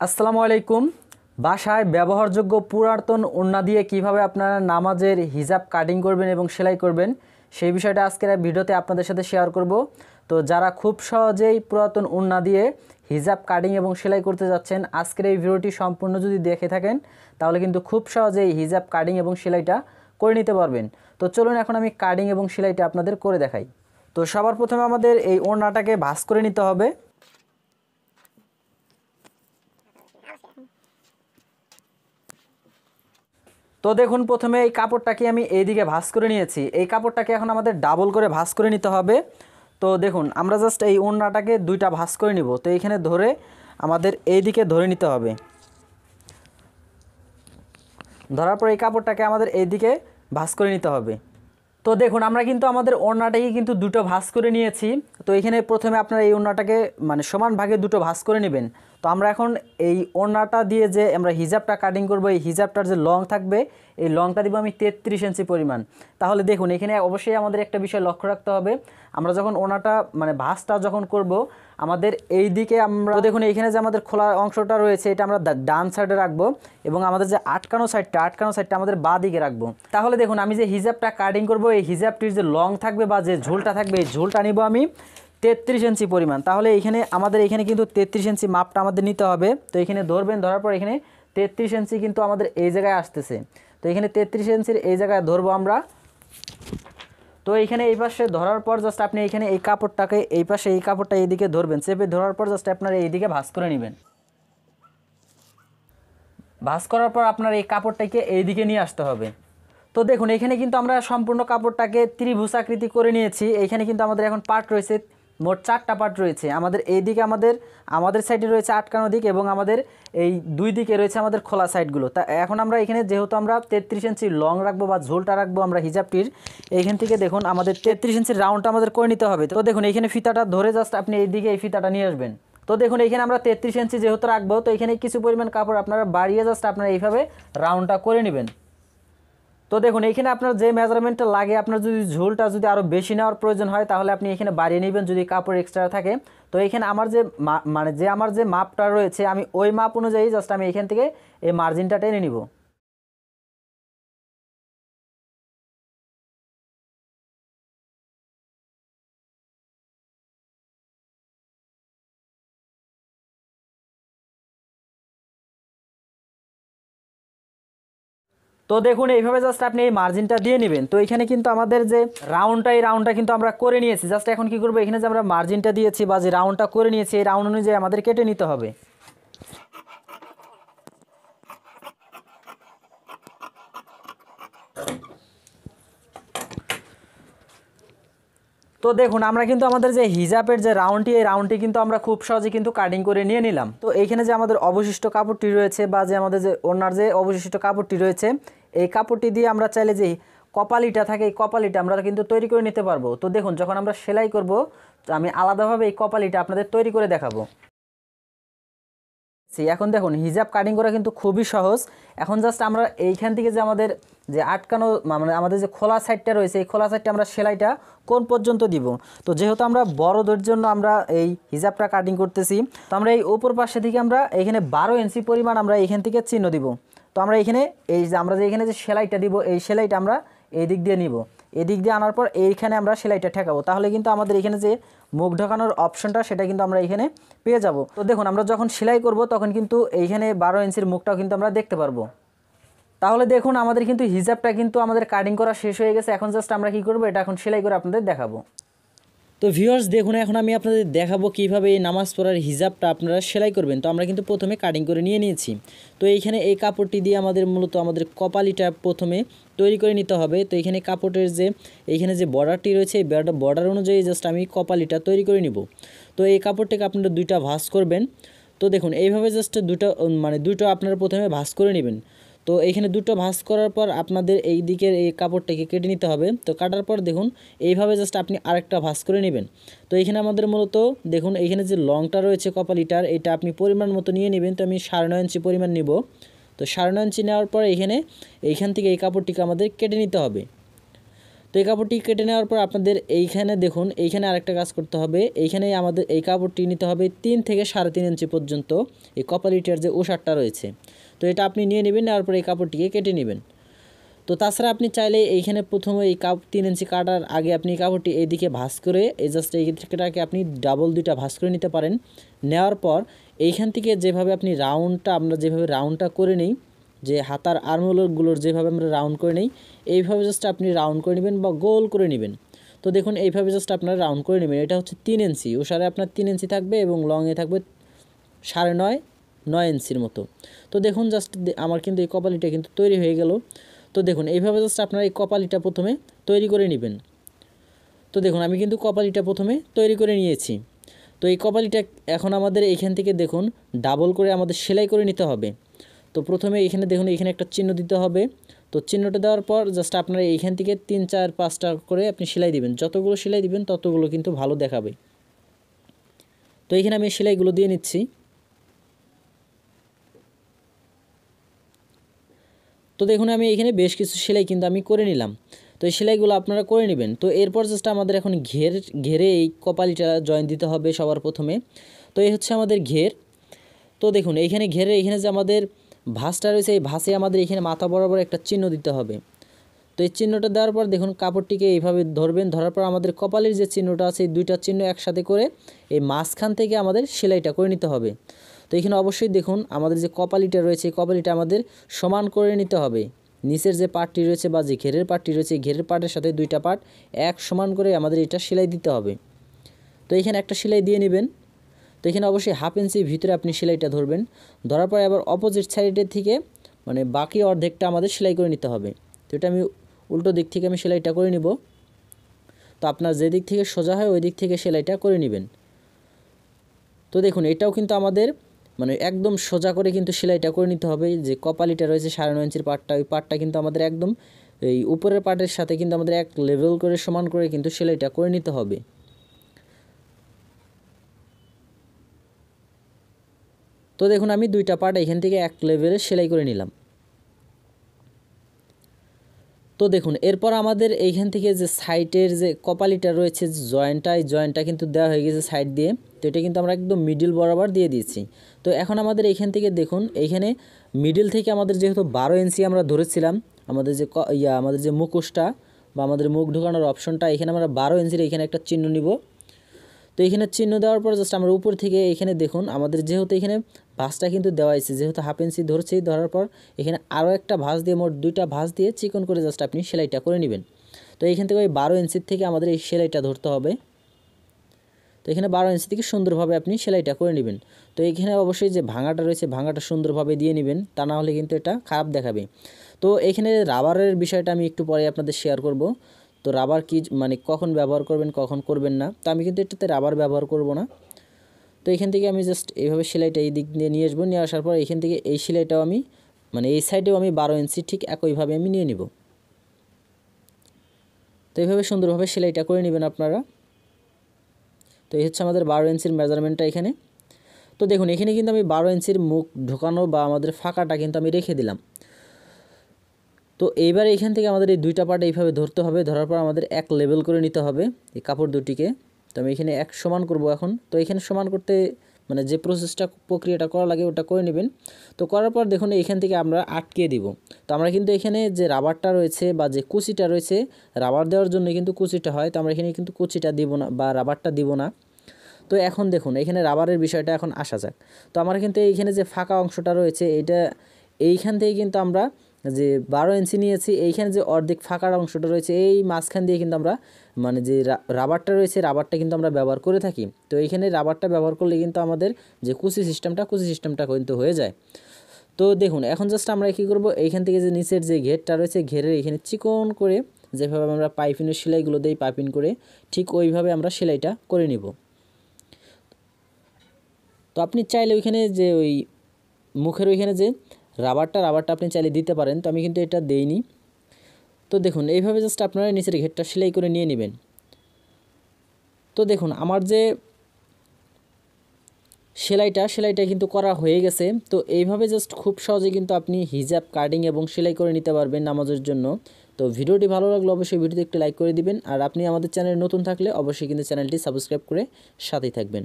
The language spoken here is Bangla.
আসসালামু আলাইকুম। বাসায় ব্যবহারযোগ্য পুরাতন ওড়না দিয়ে কিভাবে আপনারা নামাজের হিজাব কাটিং করবেন এবং সেলাই করবেন সেই বিষয়টা আজকের এই ভিডিওতে আপনাদের সাথে শেয়ার করব। তো যারা খুব সহজেই পুরাতন ওড়না দিয়ে হিজাব কাটিং এবং সেলাই করতে যাচ্ছেন, আজকের এই ভিডিওটি সম্পূর্ণ যদি দেখে থাকেন তাহলে কিন্তু খুব সহজেই হিজাব কাটিং এবং সেলাইটা করে নিতে পারবেন। তো চলুন এখন আমি কাটিং এবং সেলাইটা আপনাদের করে দেখাই। তো সবার প্রথমে আমাদের এই ওড়নাটাকে ভাঁজ করে নিতে হবে। তো দেখুন, প্রথমে এই কাপড়টাকে আমি এইদিকে ভাঁজ করে নিয়েছি। এই কাপড়টাকে এখন আমাদের ডাবল করে ভাঁজ করে নিতে হবে। তো দেখুন, আমরা জাস্ট এই ওড়নাটাকে দুইটা ভাঁজ করে নিব। তো এইখানে ধরে আমাদের এইদিকে ধরে নিতে হবে। ধরার পর এই কাপড়টাকে আমাদের এইদিকে ভাঁজ করে নিতে হবে। তো দেখুন, আমরা কিন্তু আমাদের ওড়নাটাকে কিন্তু দুটো ভাঁজ করে নিয়েছি। তো এখানে প্রথমে আপনারা এই ওড়নাটাকে সমান ভাগে দুটো ভাঁজ করে নেবেন। তো আমরা এখন এই ওড়নাটা দিয়ে যে আমরা হিজাবটা কাটিং করব, এই হিজাবটার যে লং থাকবে এই লংটা দিব আমি 33 ইঞ্চি পরিমাণ। তাহলে দেখুন, এখানে অবশ্যই আমাদের একটা বিষয় লক্ষ্য রাখতে হবে। আমরা যখন ওড়নাটা ভাঁজটা যখন করব, আমাদের এই দিকে আমরা দেখুন এইখানে যে আমাদের খোলা অংশটা রয়েছে এটা আমরা ডান সাইডে রাখবো এবং আমাদের যে আটকানো সাইডটা আমাদের বাঁ দিকে রাখবো। তাহলে দেখুন, আমি যে হিজাবটা কাটিং করব এই হিজাবটির যে লং থাকবে বা যে ঝোলটা থাকবে এই ঝোলটা নিব আমি 33 ইঞ্চি পরিমাণ। তাহলে আমাদের এখানে কিন্তু 33 ইঞ্চি মাপটা আমাদের নিতে হবে। তো এখানে ধরবেন, ধরার পর এখানে 33 ইঞ্চি কিন্তু আমাদের এই জায়গায় আসতেছে। তো এখানে 33 ইঞ্চির এই জায়গায় ধরবো আমরা। তো এইখানে এই পাশে ধরার পর জাস্ট আপনি এইখানে এই কাপড়টাকে এই পাশে এই কাপড়টা এইদিকে ধরবেন, চেপে ধরার পর জাস্ট আপনারা এইদিকে ভাঁজ করে নেবেন। ভাঁজ করার পর আপনার এই কাপড়টাকে এইদিকে নিয়ে আসতে হবে। তো দেখুন, এখানে কিন্তু আমরা সম্পূর্ণ কাপড়টাকে ত্রিভুজ আকৃতি করে নিয়েছি। এইখানে কিন্তু আমাদের এখন পার্ট রয়েছে, মোট 4টা পার্ট রয়েছে। আমাদের এইদিকে আমাদের সাইডে রয়েছে আটকানো দিক এবং আমাদের এই দুই দিকে রয়েছে আমাদের খোলা সাইডগুলো। তা এখন আমরা এখানে যেহেতু আমরা 33 ইঞ্চি লং রাখবো বা ঝোলটা রাখবো আমরা হিজাবটির, এইখান থেকে দেখুন আমাদের 33 ইঞ্চির রাউন্ডটা আমাদের করে নিতে হবে। তো দেখুন, এইখানে ফিতাটা ধরে জাস্ট আপনি এইদিকে এই ফিতাটা নিয়ে আসবেন। তো দেখুন, এইখানে আমরা 33 ইঞ্চি যেহেতু রাখবো, তো এখানে কিছু পরিমাণ কাপড় আপনারা বাড়িয়ে জাস্ট আপনারা এইভাবে রাউন্ডটা করে নেবেন। তো দেখুন, এইখানে আপনার যে মেজারমেন্টটা লাগে, আপনার যদি ঝোলটা যদি আরও বেশি নেওয়ার প্রয়োজন হয় তাহলে আপনি এখানে বাড়িয়ে নেবেন যদি কাপড় এক্সট্রা থাকে। তো এইখানে আমার যে আমার যে মাপটা রয়েছে আমি ওই মাপ অনুযায়ী জাস্ট আমি এখান থেকে এই মার্জিনটা টেনে নিব। তো দেখুন, এইভাবে জাস্ট আপনি এই মার্জিনটা দিয়ে নেবেন। তো এখানে কিন্তু আমাদের যে এই রাউন্ডটা কিন্তু আমরা করে নিয়েছি। জাস্ট এখন কি করবো, এখানে যে আমরা মার্জিনটা দিয়েছি বা যে রাউন্ডটা করে নিয়েছি এই রাউন্ড অনুযায়ী আমাদের কেটে নিতে হবে। তো দেখুন, আমরা কিন্তু আমাদের যে হিজাবের যে রাউন্ডটি এই রাউন্ডটি কিন্তু আমরা খুব সহজে কিন্তু কাটিং করে নিয়ে নিলাম। তো এইখানে যে আমাদের অবশিষ্ট কাপড়টি রয়েছে বা যে আমাদের যে ওড়নার যে অবশিষ্ট কাপড়টি রয়েছে এই কাপড়টি দিয়ে আমরা চাইলে যে কপালিটা থাকে এই কপালিটা আমরা কিন্তু তৈরি করে নিতে পারবো। তো দেখুন, যখন আমরা সেলাই করব আমি আলাদাভাবে এই কপালিটা আপনাদের তৈরি করে দেখাবো। এখন দেখুন, হিজাব কাটিং করা কিন্তু খুবই সহজ। এখন জাস্ট আমরা এইখান থেকে যে আমাদের যে আটকানো আমাদের যে খোলা সাইডটা রয়েছে এই খোলা সাইডটা আমরা সেলাইটা কোন পর্যন্ত দিব। তো যেহেতু আমরা বড়দের জন্য আমরা এই হিজাবটা কাটিং করতেছি, তো আমরা এই উপর পাশে থেকে আমরা এখানে 12 ইঞ্চি পরিমাণ আমরা এইখান থেকে চিহ্ন দিব। তো আমরা এখানে আমরা যে এখানে যে সেলাইটা দিব এই সেলাইটা আমরা এই দিক দিয়ে নিব। এদিক দিয়ে আনার পর এইখানে আমরা সেলাইটা ঠেকাবো। তাহলে কিন্তু আমাদের এখানে যে মুখ ঢোকানোর অপশনটা সেটা কিন্তু আমরা এখানে পেয়ে যাব। তো দেখুন, আমরা যখন সেলাই করব তখন কিন্তু এইখানে 12 ইঞ্চির মুখটাও কিন্তু আমরা দেখতে পারবো। তাহলে দেখুন, আমাদের কিন্তু হিজাবটা কিন্তু আমাদের কাটিং করা শেষ হয়ে গেছে। এখন জাস্ট আমরা কি করব, এটা এখন সেলাই করে আপনাদের দেখাবো। তো ভিউয়ার্স দেখুন, এখন আমি আপনাদের দেখাবো কিভাবে এই নামাজ পড়ার হিজাবটা আপনারা সেলাই করবেন। তো আমরা কিন্তু প্রথমে কাটিং করে নিয়ে নিয়েছি। তো এইখানে এই কাপড়টি দিয়ে মূলত আমাদের কপালিটা প্রথমে তৈরি করে নিতে হবে। তো এখানে কাপড়ের এইখানে যে বর্ডারটি রয়েছে এই বর্ডার অনুযায়ী জাস্ট আমি কপালিটা তৈরি করে নিব। তো এই কাপড়টাকে আপনারা দুইটা ভাঁজ করবেন। তো দেখুন, এইভাবে জাস্ট দুটো আপনারা প্রথমে ভাঁজ করে নেবেন। তো এইখানে দুটো ভাঁজ করার পর আপনাদের এই দিকের এই কাপড়টাকে কেটে নিতে হবে। তো কাটার পর দেখুন এইভাবে জাস্ট আপনি আরেকটা ভাঁজ করে নেবেন। তো এইখানে আমাদের মূলত দেখুন এইখানে যে লংটা রয়েছে কপালিটার এটা আপনি পরিমাণ মতো নিয়ে নেবেন। তো আমি 9.5 ইঞ্চি পরিমাণ নিব। তো 9.5 ইঞ্চি নেওয়ার পর এইখান থেকে এই কাপড়টিকে আমাদের কেটে নিতে হবে। তো এই কাপড়টি কেটে নেওয়ার পর আপনাদের এইখানে দেখুন, এইখানে আরেকটা কাজ করতে হবে। এইখানে আমাদের এই কাপড়টি নিতে হবে 3 থেকে 3.5 ইঞ্চি পর্যন্ত, এই কপালিটার যে ওষারটা রয়েছে। তো এটা আপনি নিয়ে নেবেন, নেওয়ার পর এই কাপড়টিকে কেটে নেবেন। তো তাছাড়া আপনি চাইলে এইখানে প্রথমে এই 3 ইঞ্চি কাটার আগে আপনি কাপড়টি এইদিকে ভাঁজ করে এই জাস্ট এইটাকে আপনি ডাবল 2টা ভাঁজ করে নিতে পারেন। নেওয়ার পর এইখান থেকে যেভাবে আপনি আমরা যেভাবে রাউন্ডটা করে নিই, যে হাতার আর্মহোলগুলোর যেভাবে আমরা রাউন্ড করে নিই, এইভাবে জাস্ট আপনি রাউন্ড করে নেবেন বা গোল করে নেবেন। তো দেখুন এইভাবে জাস্ট আপনারা রাউন্ড করে নেবেন। এটা হচ্ছে 3 ইঞ্চি, ওসারে আপনার 3 ইঞ্চি থাকবে এবং লংয়ে থাকবে 9.5 ইঞ্চির মতো। তো দেখুন জাস্ট আমার কিন্তু এই কপালিটা কিন্তু তৈরি হয়ে গেল। তো দেখুন এইভাবে জাস্ট আপনারা এই কপালিটা প্রথমে তৈরি করে নেবেন। তো দেখুন আমি কিন্তু কপালিটা প্রথমে তৈরি করে নিয়েছি। তো এই কপালিটা এখন আমাদের এইখান থেকে দেখুন ডাবল করে আমাদের সেলাই করে নিতে হবে। তো প্রথমে এইখানে দেখুন, এইখানে একটা চিহ্ন দিতে হবে। তো চিহ্নটা দেওয়ার পর জাস্ট আপনারা এইখান থেকে 3, 4, 5টা করে আপনি সেলাই দিবেন। যতগুলো সেলাই দিবেন ততগুলো কিন্তু ভালো দেখাবে। তো এইখানে আমি সেলাইগুলো দিয়ে নিচ্ছি। তো দেখুন আমি এখানে বেশ কিছু সেলাই কিন্তু আমি করে নিলাম। তো এই সেলাইগুলো আপনারা করে নেবেন। তো এরপর জাস্ট আমাদের এখন ঘেরে এই কপালিটা জয়েন দিতে হবে সবার প্রথমে। তো এই হচ্ছে আমাদের ঘের। তো দেখুন এইখানে এইখানে যে আমাদের ভাঁজটা রয়েছে, এই ভাঁজে আমাদের এখানে মাথা বরাবর একটা চিহ্ন দিতে হবে। তো এই চিহ্নটা দেওয়ার পর দেখুন কাপড়টিকে এইভাবে ধরবেন, ধরার পর আমাদের কপালের যে চিহ্নটা আছে এই 2টা চিহ্ন একসাথে করে এই মাঝখান থেকে আমাদের সেলাইটা করে নিতে হবে। তো এখানে অবশ্যই দেখুন আমাদের যে কপালিটা রয়েছে, এই কপালিটা আমাদের সমান করে নিতে হবে। নিচের যে পার্টটি রয়েছে বা যে ঘেরের পার্টটি রয়েছে, ঘেরের পার্টের সাথে 2টা পার্ট এক সমান করে আমাদের এটা সেলাই দিতে হবে। তো এখানে একটা সেলাই দিয়ে নেবেন। তো এখানে অবশ্যই 1/2 ইঞ্চি ভিতরে আপনি সেলাইটা ধরবেন। ধরার পরে আবার অপোজিট সাইডের থেকে মানে বাকি অর্ধেকটা আমাদের সেলাই করে নিতে হবে। তো এটা আমি উল্টো দিক থেকে আমি সেলাইটা করে নিব। তো আপনার যে দিক থেকে সোজা হয় ওই দিক থেকে সেলাইটা করে নেবেন। তো দেখুন এটাও কিন্তু আমাদের মানে একদম সোজা করে কিন্তু সেলাইটা করে নিতে হবে। যে কপালিটা রয়েছে 9.5 ইঞ্চির পার্টটা, ওই পার্টটা কিন্তু আমাদের একদম এই উপরের পার্টের সাথে কিন্তু আমাদের এক লেভেল করে সমান করে কিন্তু সেলাইটা করে নিতে হবে। তো দেখুন আমি 2টা পার্ট এখান থেকে এক লেভেলে সেলাই করে নিলাম। তো দেখুন এরপর আমাদের এইখান থেকে যে সাইডের যে কপালিটা রয়েছে জয়েন্টটা, এই জয়েন্টটা কিন্তু দেওয়া হয়ে গেছে সাইড দিয়ে। তো এটা কিন্তু আমরা একদম মিডিল বরাবর দিয়ে দিয়েছি। তো এখন আমাদের এইখান থেকে দেখুন এইখানে মিডিল থেকে আমাদের যেহেতু 12 ইঞ্চি আমরা ধরেছিলাম, আমাদের যে আমাদের যে মুখোশটা বা আমাদের মুখ ঢোকানোর অপশনটা, এখানে আমরা 12 ইঞ্চির এখানে একটা চিহ্ন নিব। তো এখানে চিহ্ন দেওয়ার পর জাস্ট আমরা উপর থেকে এখানে দেখুন আমাদের যেহেতু এখানে ভাঁজটা কিন্তু দেওয়া হয়েছে, যেহেতু 1/2 ইঞ্চি ধরছেই, ধরার পর এখানে আরও একটা ভাঁজ দিয়ে মোট 2টা ভাঁজ দিয়ে চিকন করে জাস্ট আপনি সেলাইটা করে নেবেন। তো এইখান থেকে ওই 12 ইঞ্চির থেকে আমাদের এই সেলাইটা ধরতে হবে। তো এখানে 12 ইঞ্চি থেকে সুন্দরভাবে আপনি সেলাইটা করে নেবেন। তো এখানে অবশ্যই যে ভাঙাটা রয়েছে ভাঙাটা সুন্দরভাবে দিয়ে নেবেন, তা না হলে কিন্তু এটা খারাপ দেখাবে। তো এখানে রাবারের বিষয়টা আমি একটু পরে আপনাদের শেয়ার করব। তো রাবার কি মানে কখন ব্যবহার করবেন কখন করবেন না, তো আমি কিন্তু এটাতে রাবার ব্যবহার করব না। তো এখান থেকে আমি জাস্ট এইভাবে সেলাইটা এই দিক দিয়ে নিয়ে আসবো, নিয়ে আসার পর এখান থেকে এই সেলাইটাও আমি মানে এই সাইডেও আমি 12 ইঞ্চি ঠিক একইভাবে আমি নিয়ে নিব। তো এইভাবে সুন্দরভাবে সেলাইটা করে নেবেন আপনারা। তো এই হচ্ছে আমাদের 12 ইঞ্চির মেজারমেন্টটা এখানে। তো দেখুন এখানে কিন্তু আমি 12 ইঞ্চির মুখ ঢোকানো বা আমাদের ফাঁকাটা কিন্তু আমি রেখে দিলাম। তো এইবার এখান থেকে আমাদের এই 2টা পার্ট এইভাবে ধরতে হবে, ধরার পর আমাদের এক লেভেল করে নিতে হবে এই কাপড় দুটিকে। তো আমি এখানে এক সমান করব এখন। তো এখানে সমান করতে মানে যে প্রক্রিয়াটা করা লাগে ওটা করে নেবেন। তো করার পর দেখুন এখান থেকে আমরা আটকে দিব। তো আমরা কিন্তু এখানে যে রাবারটা রয়েছে বা যে কুচিটা রয়েছে, রাবার দেওয়ার জন্য কিন্তু কুচিটা হয়, তো আমরা এখানে কিন্তু কুচিটা দিব না বা রাবারটা দিব না। তো এখন দেখুন এখানে রাবারের বিষয়টা এখন আসা যাক। তো আমার কিন্তু এইখানে যে ফাঁকা অংশটা রয়েছে এইখান থেকে কিন্তু আমরা যে 12 ইঞ্চি নিয়েছি, এইখানে যে অর্ধেক ফাঁকার অংশটা রয়েছে এই মাঝখান দিয়ে কিন্তু আমরা মানে যে রাবারটা রয়েছে রাবারটা কিন্তু আমরা ব্যবহার করে থাকি। তো এইখানে রাবারটা ব্যবহার করলে কিন্তু আমাদের যে কুচি সিস্টেমটা কিন্তু হয়ে যায়। তো দেখুন এখন জাস্ট আমরা কী করব, এইখান থেকে যে নিচের যে ঘেরটা রয়েছে ঘেরের এখানে চিকন করে যেভাবে আমরা পাইপিনের সেলাইগুলো দিই পাইপিং করে, ঠিক ওইভাবে আমরা সেলাইটা করে নিব। তো আপনি চাইলে ওইখানে যে ওই মুখের ওইখানে যে রাবারটা আপনি চাইলে দিতে পারেন, তো আমি কিন্তু এটা দেইনি। তো দেখুন এইভাবে জাস্ট আপনারা নিচের ঘেরটা সেলাই করে নিয়ে নেবেন। তো দেখুন আমার যে সেলাইটা কিন্তু করা হয়ে গেছে। তো এইভাবে জাস্ট খুব সহজে কিন্তু আপনি হিজাব কাটিং এবং সেলাই করে নিতে পারবেন নামাজের জন্য। তো ভিডিওটি ভালো লাগলে অবশ্যই ভিডিওতে একটি লাইক করে দিবেন, আর আপনি আমাদের চ্যানেলে নতুন থাকলে অবশ্যই কিন্তু চ্যানেলটি সাবস্ক্রাইব করে সাথেই থাকবেন।